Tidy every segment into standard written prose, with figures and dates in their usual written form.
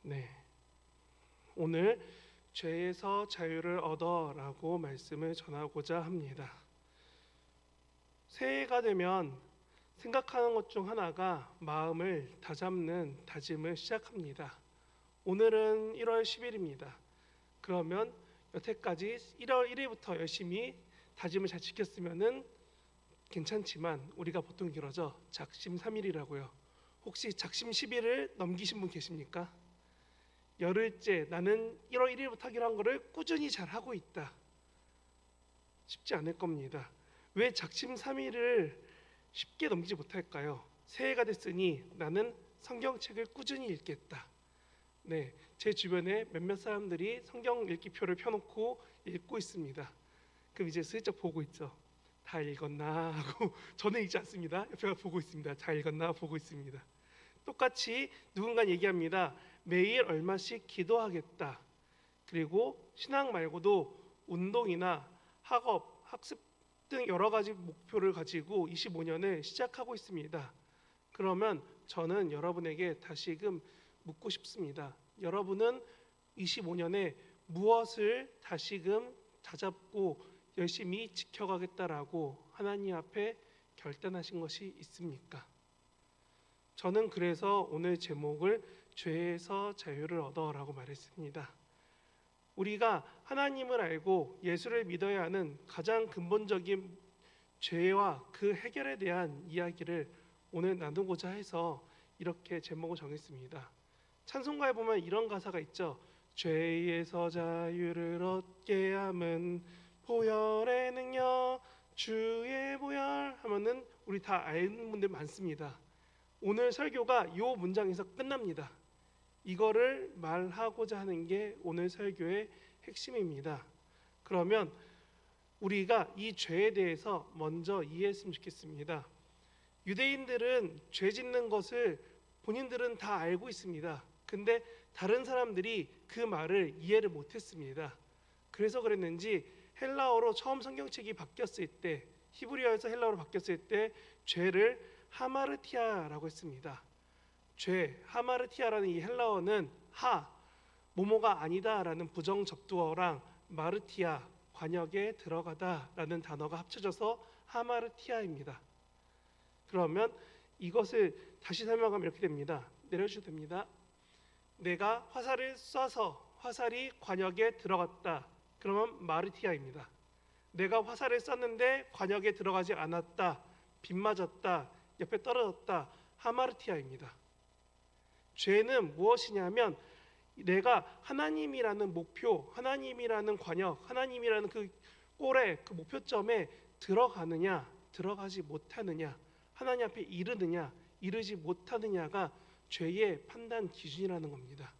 네, 오늘 죄에서 자유를 얻어라고 말씀을 전하고자 합니다. 새해가 되면 생각하는 것 중 하나가 마음을 다잡는 다짐을 시작합니다. 오늘은 1월 10일입니다. 그러면 여태까지 1월 1일부터 열심히 다짐을 잘 지켰으면은 괜찮지만 우리가 보통 길어져 작심 3일이라고요. 혹시 작심 10일을 넘기신 분 계십니까? 열흘째 나는 1월 1일부터 하기로 한 거를 꾸준히 잘 하고 있다. 쉽지 않을 겁니다. 왜 작심 3일을 쉽게 넘기지 못할까요? 새해가 됐으니 나는 성경책을 꾸준히 읽겠다. 네, 제 주변에 몇몇 사람들이 성경 읽기표를 펴놓고 읽고 있습니다. 그럼 이제 슬쩍 보고 있죠. 다 읽었나 하고 저는 읽지 않습니다. 옆에 보고 있습니다. 잘 읽었나 보고 있습니다. 똑같이 누군가 얘기합니다. 매일 얼마씩 기도하겠다. 그리고 신앙 말고도 운동이나 학업, 학습 등 여러 가지 목표를 가지고 25년을 시작하고 있습니다. 그러면 저는 여러분에게 다시금 묻고 싶습니다. 여러분은 25년에 무엇을 다시금 다잡고 열심히 지켜가겠다라고 하나님 앞에 결단하신 것이 있습니까? 저는 그래서 오늘 제목을 죄에서 자유를 얻어라고 말했습니다. 우리가 하나님을 알고 예수를 믿어야 하는 가장 근본적인 죄와 그 해결에 대한 이야기를 오늘 나누고자 해서 이렇게 제목을 정했습니다. 찬송가에 보면 이런 가사가 있죠. 죄에서 자유를 얻게 함은 보혈의 능력 주의 보혈 하면은 우리 다 아는 분들 많습니다. 오늘 설교가 이 문장에서 끝납니다. 이거를 말하고자 하는 게 오늘 설교의 핵심입니다. 그러면 우리가 이 죄에 대해서 먼저 이해했으면 좋겠습니다. 유대인들은 죄 짓는 것을 본인들은 다 알고 있습니다. 근데 다른 사람들이 그 말을 이해를 못했습니다. 그래서 그랬는지 헬라어로 처음 성경책이 바뀌었을 때, 히브리어에서 헬라어로 바뀌었을 때 죄를 하마르티아라고 했습니다. 죄, 하마르티아라는 이 헬라어는 모모가 아니다라는 부정접두어랑 마르티아, 관역에 들어가다라는 단어가 합쳐져서 하마르티아입니다. 그러면 이것을 다시 설명하면 이렇게 됩니다. 내려주셔도 됩니다. 내가 화살을 쏴서 화살이 관역에 들어갔다. 그러면 마르티아입니다. 내가 화살을 쐈는데 관역에 들어가지 않았다. 빗 맞았다. 옆에 떨어졌다. 하마르티아입니다. 죄는 무엇이냐면 내가 하나님이라는 목표, 하나님이라는 관역, 하나님이라는 그 골에 그 목표점에 들어가느냐, 들어가지 못하느냐, 하나님 앞에 이르느냐, 이르지 못하느냐가 죄의 판단 기준이라는 겁니다.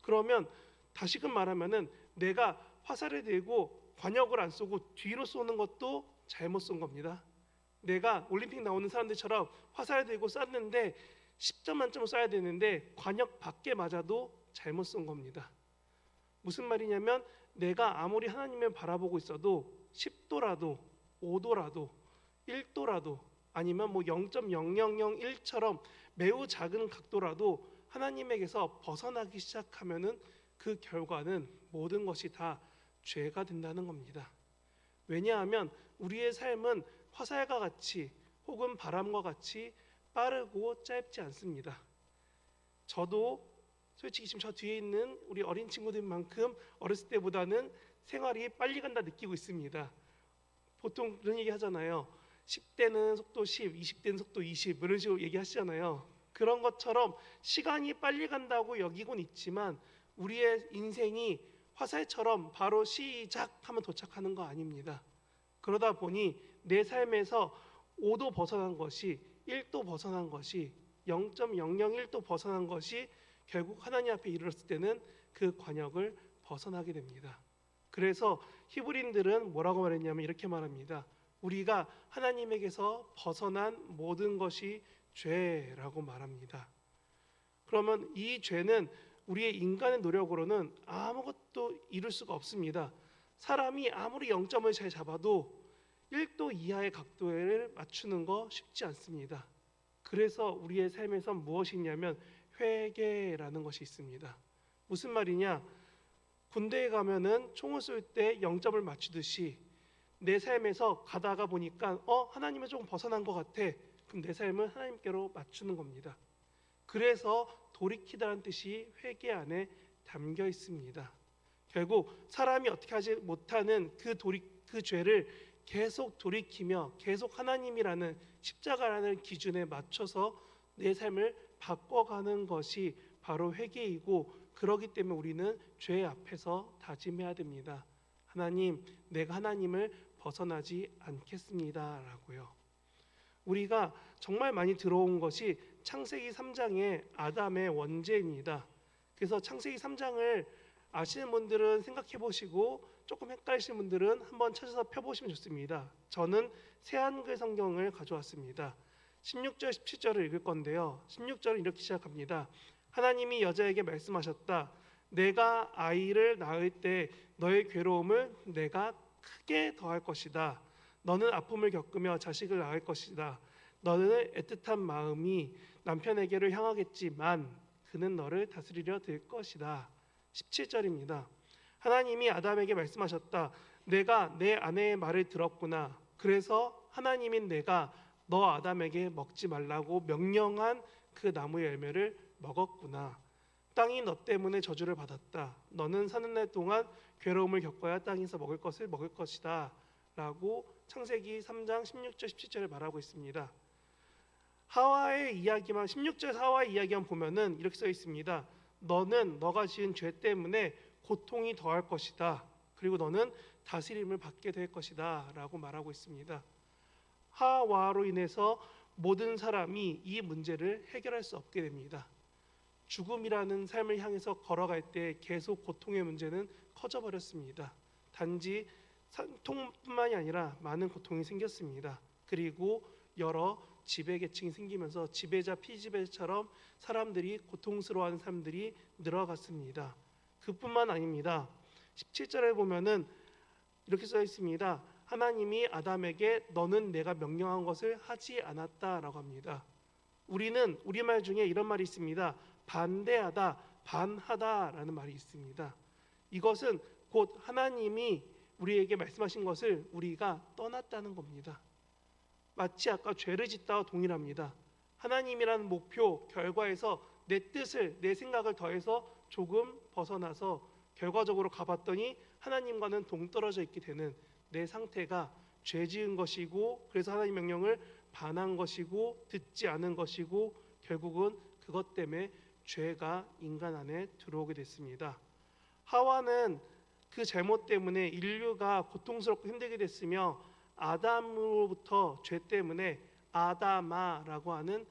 그러면 다시금 말하면은 내가 화살을 들고 관역을 안 쏘고 뒤로 쏘는 것도 잘못 쏜 겁니다. 내가 올림픽 나오는 사람들처럼 화살을 들고 쐈는데 10점 만점을 쏴야 되는데 관역 밖에 맞아도 잘못 쏜 겁니다. 무슨 말이냐면 내가 아무리 하나님을 바라보고 있어도 10도라도 5도라도 1도라도 아니면 뭐 0.0001처럼 매우 작은 각도라도 하나님에게서 벗어나기 시작하면은 그 결과는 모든 것이 다 죄가 된다는 겁니다. 왜냐하면 우리의 삶은 화살과 같이 혹은 바람과 같이 빠르고 짧지 않습니다. 저도 솔직히 지금 저 뒤에 있는 우리 어린 친구들만큼 어렸을 때보다는 생활이 빨리 간다 느끼고 있습니다. 보통 그런 얘기 하잖아요. 10대는 속도 10, 20대는 속도 20 이런 식으로 얘기하시잖아요. 그런 것처럼 시간이 빨리 간다고 여기곤 있지만 우리의 인생이 화살처럼 바로 시작하면 도착하는 거 아닙니다. 그러다 보니 내 삶에서 5도 벗어난 것이 1도 벗어난 것이 0.001도 벗어난 것이 결국 하나님 앞에 이르렀을 때는 그 관역을 벗어나게 됩니다. 그래서 히브리인들은 뭐라고 말했냐면 이렇게 말합니다. 우리가 하나님에게서 벗어난 모든 것이 죄라고 말합니다. 그러면 이 죄는 우리의 인간의 노력으로는 아무것도 이룰 수가 없습니다. 사람이 아무리 0점을 잘 잡아도 1도 이하의 각도를 맞추는 거 쉽지 않습니다. 그래서 우리의 삶에선 무엇이 있냐면 회개라는 것이 있습니다. 무슨 말이냐? 군대에 가면은 총을 쏠 때 0점을 맞추듯이 내 삶에서 가다가 보니까 하나님은 조금 벗어난 것 같아. 그럼 내 삶을 하나님께로 맞추는 겁니다. 그래서 돌이키다라는 뜻이 회개 안에 담겨 있습니다. 결국 사람이 어떻게 하지 못하는 그 죄를 계속 돌이키며 계속 하나님이라는 십자가라는 기준에 맞춰서 내 삶을 바꿔가는 것이 바로 회개이고, 그러기 때문에 우리는 죄 앞에서 다짐해야 됩니다. 하나님, 내가 하나님을 벗어나지 않겠습니다라고요. 우리가 정말 많이 들어온 것이 창세기 3장의 아담의 원죄입니다. 그래서 창세기 3장을 아시는 분들은 생각해 보시고 조금 헷갈리시는 분들은 한번 찾아서 펴보시면 좋습니다. 저는 새한글 성경을 가져왔습니다. 16절 17절을 읽을 건데요. 16절은 이렇게 시작합니다. 하나님이 여자에게 말씀하셨다. 내가 아이를 낳을 때 너의 괴로움을 내가 크게 더할 것이다. 너는 아픔을 겪으며 자식을 낳을 것이다. 너는 애틋한 마음이 남편에게로 향하겠지만 그는 너를 다스리려 들 것이다. 17절입니다. 하나님이 아담에게 말씀하셨다. 내가 내 아내의 말을 들었구나. 그래서 하나님인 내가 너 아담에게 먹지 말라고 명령한 그 나무의 열매를 먹었구나. 땅이 너 때문에 저주를 받았다. 너는 사는 날 동안 괴로움을 겪어야 땅에서 먹을 것을 먹을 것이다. 라고 창세기 3장 16절 17절을 말하고 있습니다. 하와의 이야기만 16절 하와의 이야기만 보면은 이렇게 써 있습니다. 너는 너가 지은 죄 때문에 고통이 더할 것이다. 그리고 너는 다스림을 받게 될 것이다 라고 말하고 있습니다. 하와로 인해서 모든 사람이 이 문제를 해결할 수 없게 됩니다. 죽음이라는 삶을 향해서 걸어갈 때 계속 고통의 문제는 커져버렸습니다. 단지 산통뿐만이 아니라 많은 고통이 생겼습니다. 그리고 여러 지배계층이 생기면서 지배자 피지배자처럼 사람들이 고통스러워하는 사람들이 늘어갔습니다. 그뿐만 아닙니다. 17절에 보면은 이렇게 써 있습니다. 하나님이 아담에게 너는 내가 명령한 것을 하지 않았다라고 합니다. 우리는 우리말 중에 이런 말이 있습니다. 반대하다, 반하다라는 말이 있습니다. 이것은 곧 하나님이 우리에게 말씀하신 것을 우리가 떠났다는 겁니다. 마치 아까 죄를 짓다와 동일합니다. 하나님이라는 목표, 결과에서 내 뜻을, 내 생각을 더해서 조금 벗어나서 결과적으로 가봤더니 하나님과는 동떨어져 있게 되는 내 상태가 죄 지은 것이고, 그래서 하나님 명령을 반한 것이고 듣지 않은 것이고, 결국은 그것 때문에 죄가 인간 안에 들어오게 됐습니다. 하와는 그 잘못 때문에 인류가 고통스럽고 힘들게 됐으며, 아담으로부터 죄 때문에 아다마라고 하는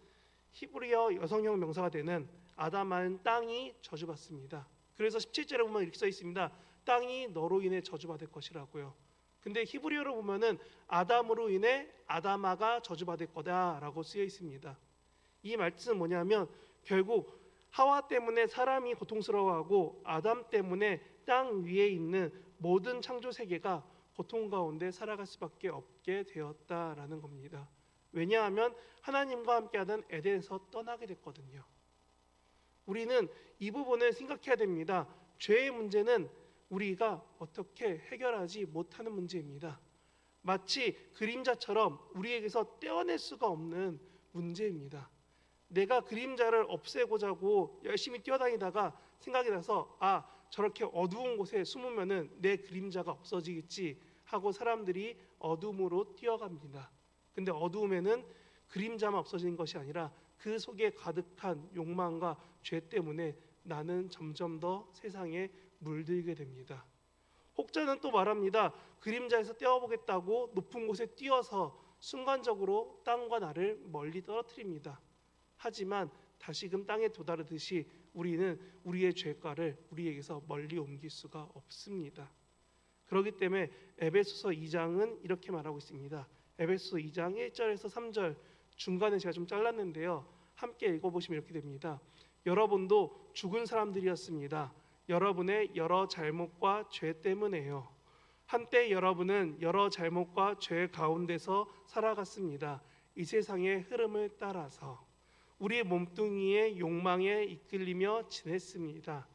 히브리어 여성형 명사가 되는 아다마는 땅이 저주받습니다. 그래서 17절에 보면 이렇게 써 있습니다. 땅이 너로 인해 저주받을 것이라고요. 근데 히브리어로 보면은 아담으로 인해 아다마가 저주받을 거다라고 쓰여 있습니다. 이 말씀은 뭐냐면 결국 하와 때문에 사람이 고통스러워하고 아담 때문에 땅 위에 있는 모든 창조 세계가 고통 가운데 살아갈 수밖에 없게 되었다라는 겁니다. 왜냐하면 하나님과 함께하던 에덴에서 떠나게 됐거든요. 우리는 이 부분을 생각해야 됩니다. 죄의 문제는 우리가 어떻게 해결하지 못하는 문제입니다. 마치 그림자처럼 우리에게서 떼어낼 수가 없는 문제입니다. 내가 그림자를 없애고자 하고 열심히 뛰어다니다가 생각이 나서 저렇게 어두운 곳에 숨으면은 내 그림자가 없어지겠지 하고 사람들이 어둠으로 뛰어갑니다. 근데 어두움에는 그림자만 없어지는 것이 아니라 그 속에 가득한 욕망과 죄 때문에 나는 점점 더 세상에 물들게 됩니다. 혹자는 또 말합니다. 그림자에서 떼어보겠다고 높은 곳에 뛰어서 순간적으로 땅과 나를 멀리 떨어뜨립니다. 하지만 다시금 땅에 도달하듯이 우리는 우리의 죄가를 우리에게서 멀리 옮길 수가 없습니다. 그렇기 때문에 에베소서 2장은 이렇게 말하고 있습니다. 에베소서 2장 1절에서 3절 중간에 제가 좀 잘랐는데요. 함께 읽어보시면 이렇게 됩니다. 여러분도 죽은 사람들이었습니다. 여러분의 여러 잘못과 죄 때문에요. 한때 여러분은 여러 잘못과 죄 가운데서 살아갔습니다. 이 세상의 흐름을 따라서 우리의 몸뚱이의 욕망에 이끌리며 지냈습니다.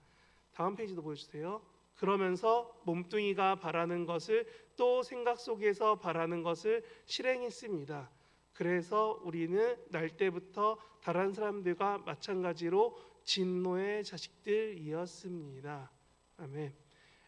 다음 페이지도 보여주세요. 그러면서 몸뚱이가 바라는 것을 또 생각 속에서 바라는 것을 실행했습니다. 그래서 우리는 날 때부터 다른 사람들과 마찬가지로 진노의 자식들이었습니다. 아멘.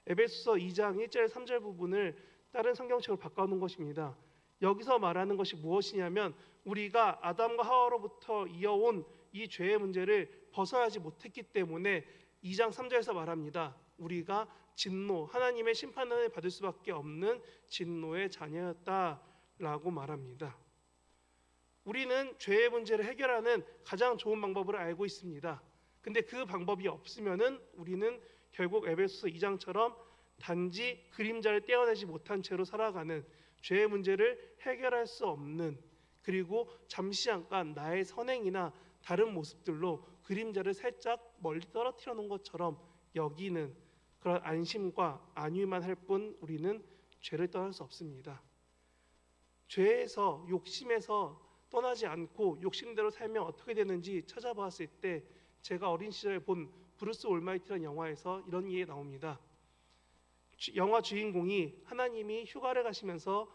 에베소서 2장 1절 3절 부분을 다른 성경책으로 바꿔놓은 것입니다. 여기서 말하는 것이 무엇이냐면 우리가 아담과 하와로부터 이어온 이 죄의 문제를 벗어나지 못했기 때문에 2장 3절에서 말합니다. 우리가 진노, 하나님의 심판을 받을 수밖에 없는 진노의 자녀였다라고 말합니다. 우리는 죄의 문제를 해결하는 가장 좋은 방법을 알고 있습니다. 근데 그 방법이 없으면은 우리는 결국 에베소서 2장처럼 단지 그림자를 떼어내지 못한 채로 살아가는 죄의 문제를 해결할 수 없는, 그리고 잠시 잠깐 나의 선행이나 다른 모습들로 그림자를 살짝 멀리 떨어뜨려 놓은 것처럼 여기는 그런 안심과 안위만 할 뿐 우리는 죄를 떠날 수 없습니다. 죄에서, 욕심에서 떠나지 않고 욕심대로 살면 어떻게 되는지 찾아봤을 때 제가 어린 시절에 본 브루스 올마이티라는 영화에서 이런 얘기가 나옵니다. 영화 주인공이 하나님이 휴가를 가시면서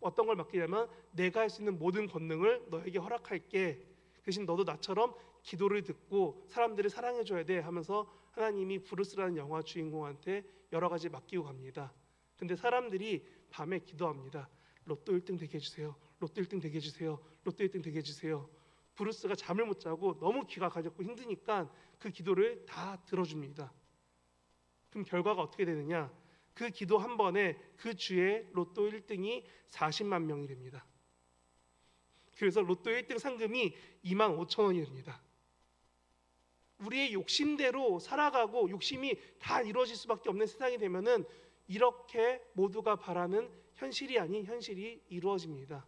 어떤 걸 맡기냐면 내가 할 수 있는 모든 권능을 너에게 허락할게. 대신 너도 나처럼 기도를 듣고 사람들을 사랑해줘야 돼 하면서 하나님이 브루스라는 영화 주인공한테 여러 가지 맡기고 갑니다. 근데 사람들이 밤에 기도합니다. 로또 1등 되게 해주세요. 로또 1등 되게 해주세요. 로또 1등 되게 해주세요. 브루스가 잠을 못 자고 너무 귀가 가렵고 힘드니까 그 기도를 다 들어줍니다. 그럼 결과가 어떻게 되느냐? 그 기도 한 번에 그 주에 로또 1등이 40만 명이 됩니다. 그래서 로또 1등 상금이 25,000원이 됩니다. 우리의 욕심대로 살아가고 욕심이 다 이루어질 수밖에 없는 세상이 되면은 이렇게 모두가 바라는 현실이 아닌 현실이 이루어집니다.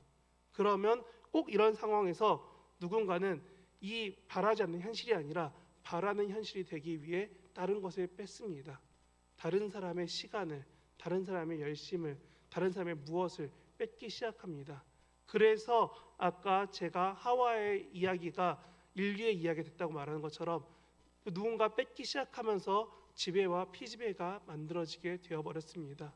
그러면 꼭 이런 상황에서 누군가는 이 바라지 않는 현실이 아니라 바라는 현실이 되기 위해 다른 것을 뺐습니다. 다른 사람의 시간을, 다른 사람의 열심을, 다른 사람의 무엇을 뺏기 시작합니다. 그래서 아까 제가 하와의 이야기가 인류의 이야기가 됐다고 말하는 것처럼 누군가 뺏기 시작하면서 지배와 피지배가 만들어지게 되어버렸습니다.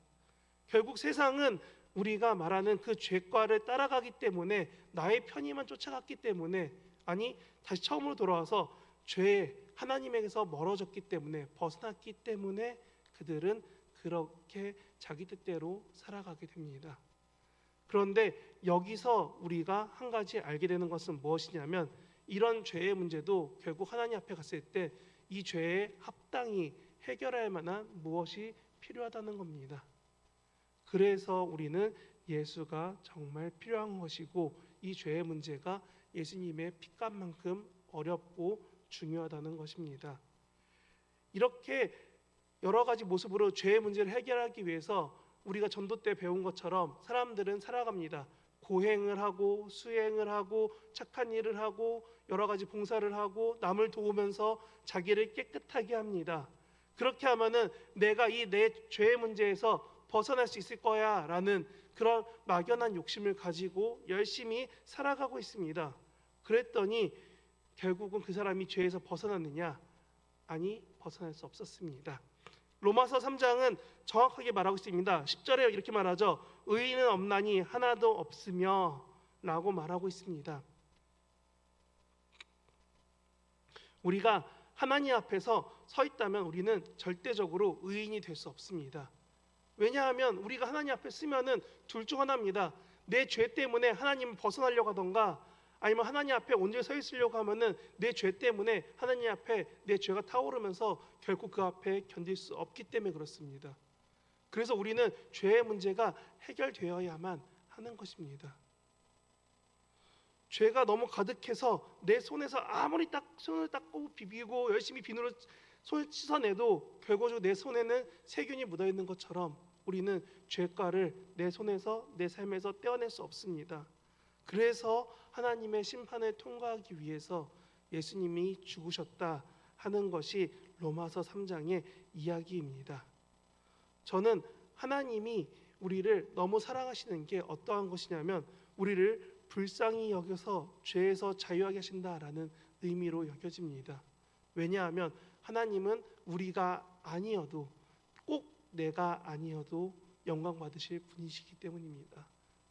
결국 세상은 우리가 말하는 그 죄과를 따라가기 때문에, 나의 편의만 쫓아갔기 때문에, 아니 다시 처음으로 돌아와서 죄, 하나님에게서 멀어졌기 때문에, 벗어났기 때문에 그들은 그렇게 자기 뜻대로 살아가게 됩니다. 그런데 여기서 우리가 한 가지 알게 되는 것은 무엇이냐면, 이런 죄의 문제도 결국 하나님 앞에 갔을 때 이 죄에 합당히 해결할 만한 무엇이 필요하다는 겁니다. 그래서 우리는 예수가 정말 필요한 것이고, 이 죄의 문제가 예수님의 피값만큼 어렵고 중요하다는 것입니다. 이렇게 여러 가지 모습으로 죄의 문제를 해결하기 위해서 우리가 전도 때 배운 것처럼 사람들은 살아갑니다. 고행을 하고 수행을 하고 착한 일을 하고 여러 가지 봉사를 하고 남을 도우면서 자기를 깨끗하게 합니다. 그렇게 하면은 내가 이 내 죄의 문제에서 벗어날 수 있을 거야 라는 그런 막연한 욕심을 가지고 열심히 살아가고 있습니다. 그랬더니 결국은 그 사람이 죄에서 벗어났느냐? 아니, 벗어날 수 없었습니다. 로마서 3장은 정확하게 말하고 있습니다. 10절에 이렇게 말하죠. 의인은 없나니 하나도 없으며 라고 말하고 있습니다. 우리가 하나님 앞에서 서 있다면 우리는 절대적으로 의인이 될 수 없습니다. 왜냐하면 우리가 하나님 앞에 서면은 둘 중 하나입니다. 내 죄 때문에 하나님을 벗어나려고 하던가, 아니면 하나님 앞에 온전히 서 있으려고 하면은 내 죄 때문에 하나님 앞에 내 죄가 타오르면서 결국 그 앞에 견딜 수 없기 때문에 그렇습니다. 그래서 우리는 죄의 문제가 해결되어야만 하는 것입니다. 죄가 너무 가득해서 내 손에서 아무리 손을 닦고 비비고 열심히 비누로 손을 씻어내도 결국적으로 내 손에는 세균이 묻어있는 것처럼 우리는 죄가를 내 손에서, 내 삶에서 떼어낼 수 없습니다. 그래서 하나님의 심판을 통과하기 위해서 예수님이 죽으셨다 하는 것이 로마서 3장의 이야기입니다. 저는 하나님이 우리를 너무 사랑하시는 게 어떠한 것이냐면, 우리를 불쌍히 여겨서 죄에서 자유하게 하신다라는 의미로 여겨집니다. 왜냐하면 하나님은 우리가 아니어도, 꼭 내가 아니어도 영광 받으실 분이시기 때문입니다.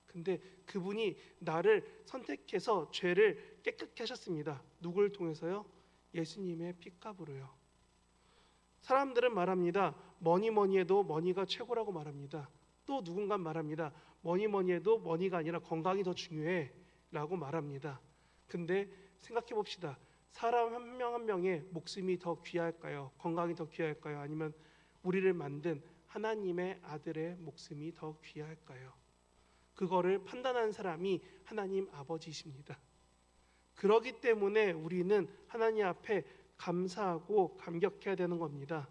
근데 그분이 나를 선택해서 죄를 깨끗게 하셨습니다. 누굴 통해서요? 예수님의 피값으로요. 사람들은 말합니다. 뭐니 해도 머니가 최고라고 말합니다. 또 누군가 말합니다. 뭐니 해도 머니가 아니라 건강이 더 중요해 라고 말합니다. 근데 생각해 봅시다. 사람 한 명 한 명의 목숨이 더 귀할까요? 건강이 더 귀할까요? 아니면 우리를 만든 하나님의 아들의 목숨이 더 귀할까요? 그거를 판단하는 사람이 하나님 아버지이십니다. 그렇기 때문에 우리는 하나님 앞에 감사하고 감격해야 되는 겁니다.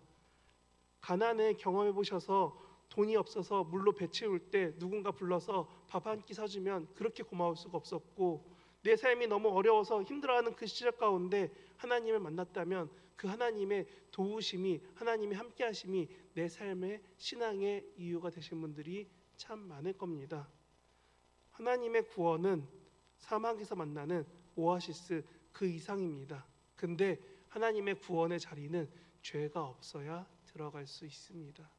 가난을 경험해 보셔서 돈이 없어서 물로 배 채울 때 누군가 불러서 밥 한 끼 사주면 그렇게 고마울 수가 없었고, 내 삶이 너무 어려워서 힘들어하는 그 시절 가운데 하나님을 만났다면 그 하나님의 도우심이, 하나님의 함께하심이 내 삶의 신앙의 이유가 되신 분들이 참 많을 겁니다. 하나님의 구원은 사막에서 만나는 오아시스 그 이상입니다. 근데 하나님의 구원의 자리는 죄가 없어야 들어갈 수 있습니다.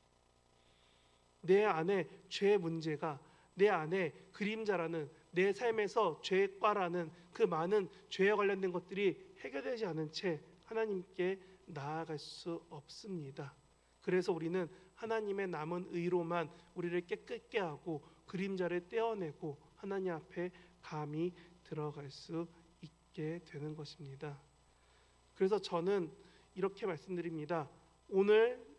내 안에 죄의 문제가, 내 안에 그림자라는, 내 삶에서 죄과라는 그 많은 죄에 관련된 것들이 해결되지 않은 채 하나님께 나아갈 수 없습니다. 그래서 우리는 하나님의 남은 의로만 우리를 깨끗게 하고 그림자를 떼어내고 하나님 앞에 감히 들어갈 수 있게 되는 것입니다. 그래서 저는 이렇게 말씀드립니다. 오늘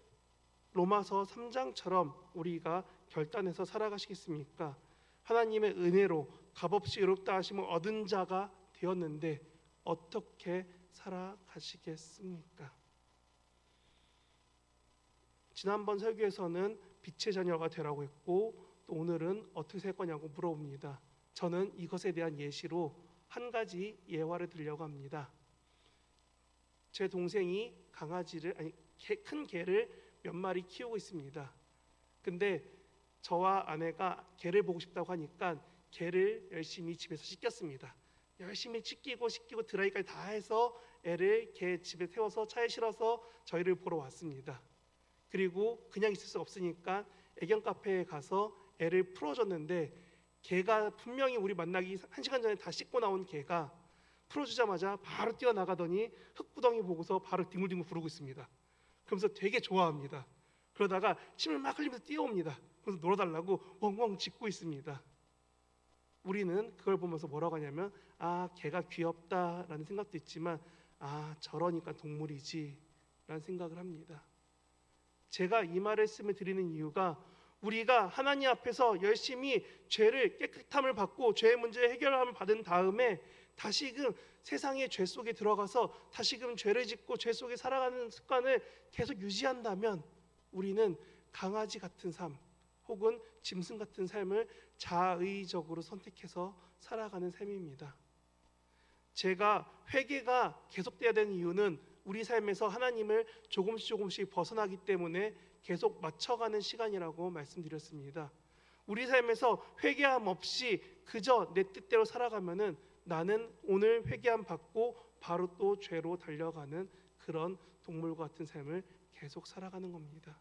로마서 3장처럼 우리가 결단해서 살아가시겠습니까? 하나님의 은혜로 값없이 의롭다 하심을 얻은 자가 되었는데 어떻게 살아가시겠습니까? 지난번 설교에서는 빛의 자녀가 되라고 했고, 또 오늘은 어떻게 살 거냐고 물어봅니다. 저는 이것에 대한 예시로 한 가지 예화를 들려고 합니다. 제 동생이 큰 개를 몇 마리 키우고 있습니다. 근데 저와 아내가 개를 보고 싶다고 하니까 개를 열심히 집에서 씻겼습니다. 열심히 씻기고 드라이까지 다 해서 애를 개 집에 태워서 차에 실어서 저희를 보러 왔습니다. 그리고 그냥 있을 수 없으니까 애견 카페에 가서 애를 풀어줬는데, 개가 분명히 우리 만나기 1시간 전에 다 씻고 나온 개가 풀어주자마자 바로 뛰어나가더니 흙구덩이 보고서 바로 뒹굴뒹굴 구르고 있습니다. 그러면서 되게 좋아합니다. 그러다가 침을 막 흘리면서 뛰어옵니다. 그래서 놀아달라고 멍멍 짖고 있습니다. 우리는 그걸 보면서 뭐라고 하냐면, 개가 귀엽다라는 생각도 있지만 저러니까 동물이지 라는 생각을 합니다. 제가 이 말씀을 드리는 이유가, 우리가 하나님 앞에서 열심히 죄를 깨끗함을 받고 죄의 문제 해결함을 받은 다음에 다시금 세상의 죄 속에 들어가서 다시금 죄를 짓고 죄 속에 살아가는 습관을 계속 유지한다면 우리는 강아지 같은 삶 혹은 짐승 같은 삶을 자의적으로 선택해서 살아가는 삶입니다. 제가 회개가 계속돼야 되는 이유는 우리 삶에서 하나님을 조금씩 벗어나기 때문에 계속 맞춰가는 시간이라고 말씀드렸습니다. 우리 삶에서 회개함 없이 그저 내 뜻대로 살아가면은 나는 오늘 회개함 받고 바로 또 죄로 달려가는 그런 동물과 같은 삶을 계속 살아가는 겁니다.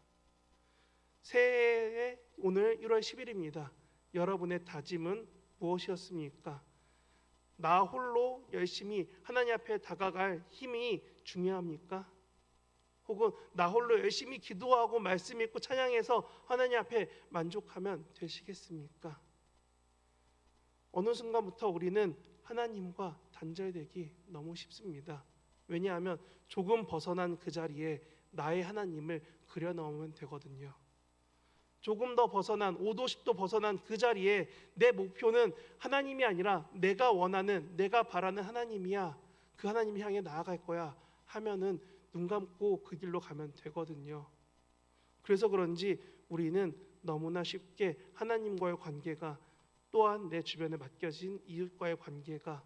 새해의 오늘 1월 10일입니다. 여러분의 다짐은 무엇이었습니까? 나 홀로 열심히 하나님 앞에 다가갈 힘이 중요합니까? 혹은 나 홀로 열심히 기도하고 말씀 읽고 찬양해서 하나님 앞에 만족하면 되시겠습니까? 어느 순간부터 우리는 하나님과 단절되기 너무 쉽습니다. 왜냐하면 조금 벗어난 그 자리에 나의 하나님을 그려넣으면 되거든요. 조금 더 벗어난 5도 10도 벗어난 그 자리에 내 목표는 하나님이 아니라 내가 원하는, 내가 바라는 하나님이야, 그 하나님 향해 나아갈 거야 하면은 눈 감고 그 길로 가면 되거든요. 그래서 그런지 우리는 너무나 쉽게 하나님과의 관계가, 또한 내 주변에 맡겨진 이웃과의 관계가,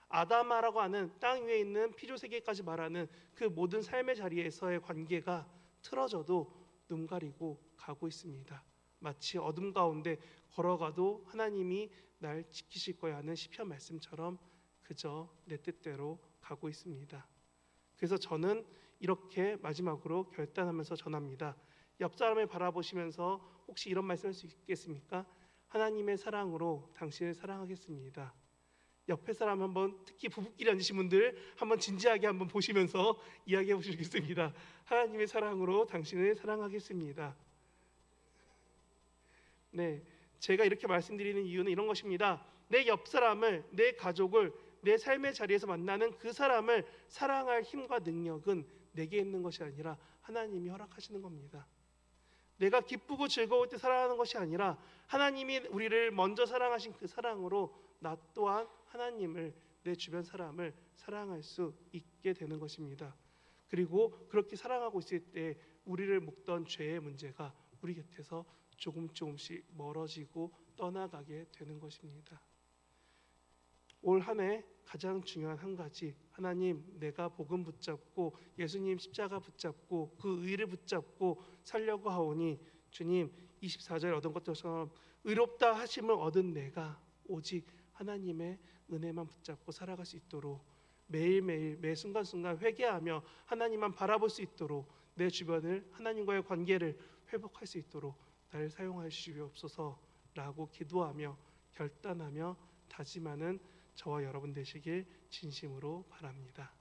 아담아라고 하는 땅 위에 있는 피조세계까지 말하는 그 모든 삶의 자리에서의 관계가 틀어져도 눈 가리고 가고 있습니다. 마치 어둠 가운데 걸어가도 하나님이 날 지키실 거야 하는 시편 말씀처럼 그저 내 뜻대로 가고 있습니다. 그래서 저는 이렇게 마지막으로 결단하면서 전합니다. 옆 사람을 바라보시면서 혹시 이런 말씀할 수 있겠습니까? 하나님의 사랑으로 당신을 사랑하겠습니다. 옆에 사람 한번, 특히 부부끼리 앉으신 분들 한번 진지하게 한번 보시면서 이야기해 보시겠습니다. 하나님의 사랑으로 당신을 사랑하겠습니다. 네, 제가 이렇게 말씀드리는 이유는 이런 것입니다. 내 옆 사람을, 내 가족을, 내 삶의 자리에서 만나는 그 사람을 사랑할 힘과 능력은 내게 있는 것이 아니라 하나님이 허락하시는 겁니다. 내가 기쁘고 즐거울 때 사랑하는 것이 아니라 하나님이 우리를 먼저 사랑하신 그 사랑으로 나 또한 하나님을, 내 주변 사람을 사랑할 수 있게 되는 것입니다. 그리고 그렇게 사랑하고 있을 때 우리를 묶던 죄의 문제가 우리 곁에서 조금씩 멀어지고 떠나가게 되는 것입니다. 올 한 해 가장 중요한 한 가지, 하나님, 내가 복음 붙잡고 예수님 십자가 붙잡고 그 의를 붙잡고 살려고 하오니 주님, 24절 얻은 것처럼 의롭다 하심을 얻은 내가 오직 하나님의 은혜만 붙잡고 살아갈 수 있도록 매일매일 매 순간순간 회개하며 하나님만 바라볼 수 있도록 내 주변을, 하나님과의 관계를 회복할 수 있도록 나를 사용하여 주시옵소서라고 기도하며 결단하며 다짐하는 저와 여러분 되시길 진심으로 바랍니다.